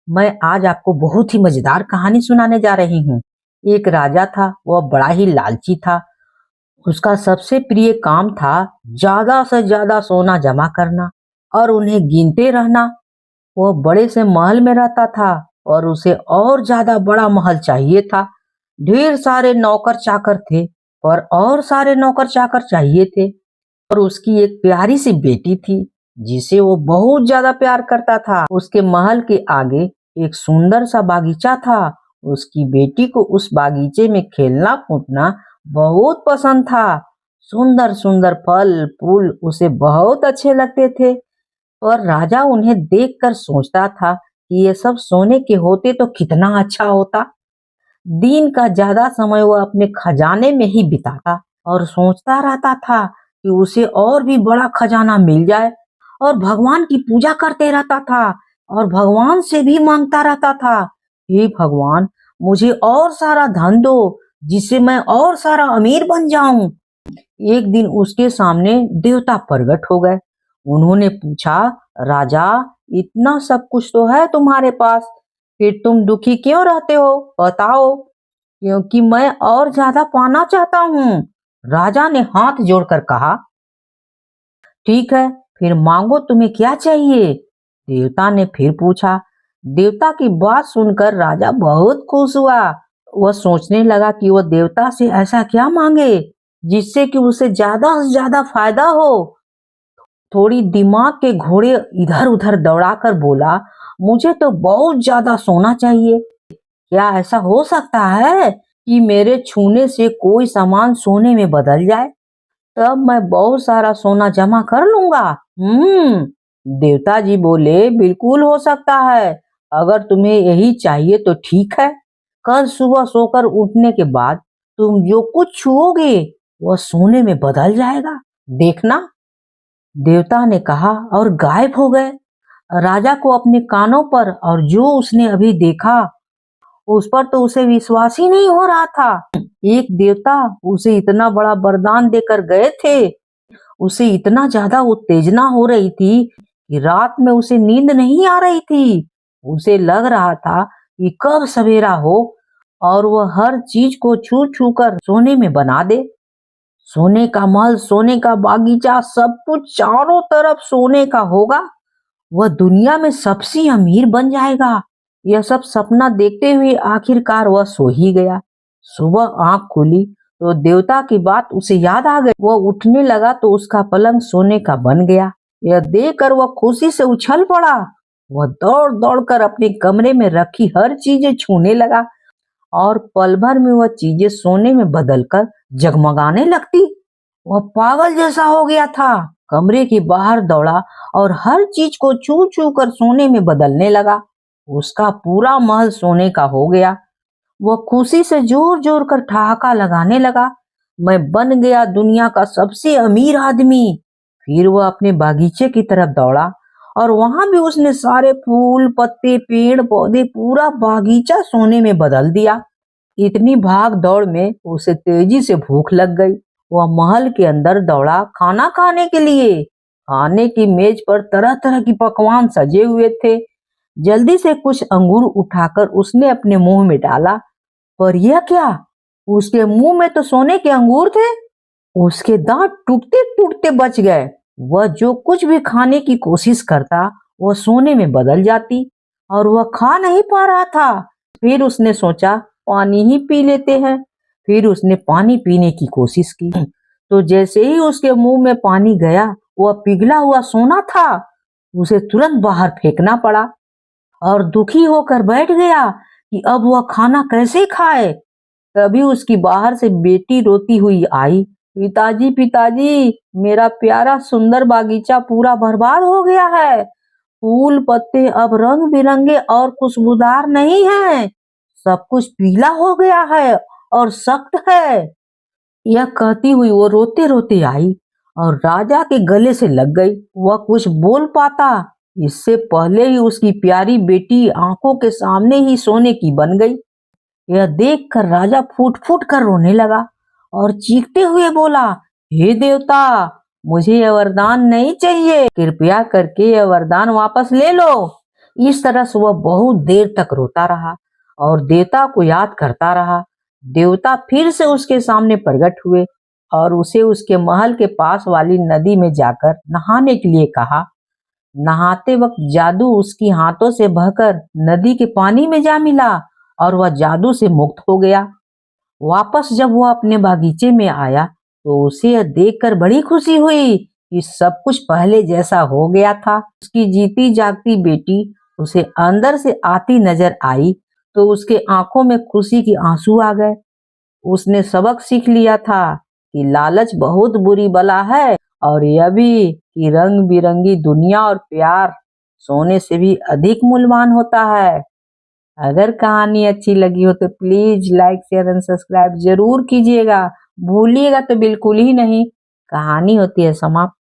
मैं आज आपको बहुत ही मजेदार कहानी सुनाने जा रही हूँ। एक राजा था, वह बड़ा ही लालची था। उसका सबसे प्रिय काम था ज्यादा से ज्यादा सोना जमा करना और उन्हें गिनते रहना। वह बड़े से महल में रहता था और उसे और ज्यादा बड़ा महल चाहिए था। ढेर सारे नौकर चाकर थे और सारे नौकर चाकर चाहिए थे। और उसकी एक प्यारी सी बेटी थी जिसे वो बहुत ज्यादा प्यार करता था। उसके महल के आगे एक सुंदर सा बागीचा था। उसकी बेटी को उस बागीचे में खेलना कूदना बहुत पसंद था। सुंदर सुंदर फल फूल उसे बहुत अच्छे लगते थे और राजा उन्हें देखकर सोचता था कि ये सब सोने के होते तो कितना अच्छा होता। दिन का ज्यादा समय वह अपने खजाने में ही बिताता और सोचता रहता था कि उसे और भी बड़ा खजाना मिल जाए। और भगवान की पूजा करते रहता था और भगवान से भी मांगता रहता था, हे भगवान, मुझे और सारा धन दो जिससे मैं और सारा अमीर बन जाऊं। एक दिन उसके सामने देवता प्रकट हो गए। उन्होंने पूछा, राजा, इतना सब कुछ तो है तुम्हारे पास, फिर तुम दुखी क्यों रहते हो, बताओ। क्योंकि मैं और ज्यादा पाना चाहता हूँ। राजा ने हाथ जोड़कर कहा, ठीक है, फिर मांगो, तुम्हें क्या चाहिए। देवता ने फिर पूछा। देवता की बात सुनकर राजा बहुत खुश हुआ। वह सोचने लगा कि वह देवता से ऐसा क्या मांगे जिससे कि उसे ज्यादा से ज्यादा फायदा हो। थोड़ी दिमाग के घोड़े इधर उधर दौड़ाकर बोला, मुझे तो बहुत ज्यादा सोना चाहिए। क्या ऐसा हो सकता है कि मेरे छूने से कोई सामान सोने में बदल जाए? तब मैं बहुत सारा सोना जमा कर लूंगा। देवता जी बोले, बिल्कुल हो सकता है। अगर तुम्हें यही चाहिए तो ठीक है। कल सुबह सोकर उठने के बाद तुम जो कुछ छुओगे वह सोने में बदल जाएगा, देखना। देवता ने कहा और गायब हो गए। राजा को अपने कानों पर और जो उसने अभी देखा उस पर तो उसे विश्वास ही नहीं हो रहा था। एक देवता उसे इतना बड़ा वरदान देकर गए थे। उसे इतना ज्यादा उत्तेजना हो रही थी कि रात में उसे नींद नहीं आ रही थी। उसे लग रहा था कि कब सवेरा हो और वह हर चीज को छू छू कर सोने में बना दे। सोने का महल, सोने का बागीचा, सब कुछ चारों तरफ सोने का होगा। वह दुनिया में सबसे अमीर बन जाएगा। यह सब सपना देखते हुए आखिरकार वह सो ही गया। सुबह आंख खुली तो देवता की बात उसे याद आ गई। वह उठने लगा तो उसका पलंग सोने का बन गया। यह देखकर वह खुशी से उछल पड़ा। वह दौड़ दौड़ कर अपने कमरे में रखी हर चीजें छूने लगा और पल भर में वह चीजें सोने में बदलकर जगमगाने लगती। वह पागल जैसा हो गया था। कमरे के बाहर दौड़ा और हर चीज को छू छू कर सोने में बदलने लगा। उसका पूरा महल सोने का हो गया। वह खुशी से जोर जोर कर ठहाका लगाने लगा, मैं बन गया दुनिया का सबसे अमीर आदमी। फिर वह अपने बागीचे की तरफ दौड़ा और वहां भी उसने सारे फूल पत्ते पेड़ पौधे पूरा बागीचा सोने में बदल दिया। इतनी भाग दौड़ में उसे तेजी से भूख लग गई। वह महल के अंदर दौड़ा खाना खाने के लिए। खाने की मेज पर तरह तरह की पकवान सजे हुए थे। जल्दी से कुछ अंगूर उठाकर उसने अपने मुंह में डाला, पर यह क्या, उसके मुंह में तो सोने के अंगूर थे। उसके दांत टूटते टूटते बच गए। वह जो कुछ भी खाने की कोशिश करता वह सोने में बदल जाती और वह खा नहीं पा रहा था। फिर उसने सोचा, पानी ही पी लेते हैं। फिर उसने पानी पीने की कोशिश की तो जैसे ही उसके मुंह में पानी गया वह पिघला हुआ सोना था। उसे तुरंत बाहर फेंकना पड़ा और दुखी होकर बैठ गया कि अब वह खाना कैसे खाए। तभी उसकी बाहर से बेटी रोती हुई आई, पिताजी पिताजी, मेरा प्यारा सुंदर बागीचा पूरा बर्बाद हो गया है। फूल पत्ते अब रंग बिरंगे और खुशबूदार नहीं हैं। सब कुछ पीला हो गया है और सख्त है। यह कहती हुई वो रोते रोते आई और राजा के गले से लग गई। वह कुछ बोल पाता इससे पहले ही उसकी प्यारी बेटी आंखों के सामने ही सोने की बन गई। यह देखकर राजा फूट फूट कर रोने लगा और चीखते हुए बोला, हे देवता, मुझे यह वरदान नहीं चाहिए, कृपया करके यह वरदान वापस ले लो। इस तरह से वह बहुत देर तक रोता रहा और देवता को याद करता रहा। देवता फिर से उसके सामने प्रकट हुए और उसे उसके महल के पास वाली नदी में जाकर नहाने के लिए कहा। नहाते वक्त जादू उसकी हाथों से बहकर नदी के पानी में जा मिला और वह जादू से मुक्त हो गया। वापस जब वह अपने बागीचे में आया तो उसे यह देखकर बड़ी खुशी हुई कि सब कुछ पहले जैसा हो गया था। उसकी जीती जागती बेटी उसे अंदर से आती नजर आई तो उसके आंखों में खुशी के आंसू आ गए। उसने सबक सीख लिया था कि लालच बहुत बुरी बला है और यह भी कि रंग बिरंगी दुनिया और प्यार सोने से भी अधिक मूल्यवान होता है। अगर कहानी अच्छी लगी हो तो please like share and subscribe जरूर कीजिएगा। भूलिएगा तो बिल्कुल ही नहीं। कहानी होती है समाप्त।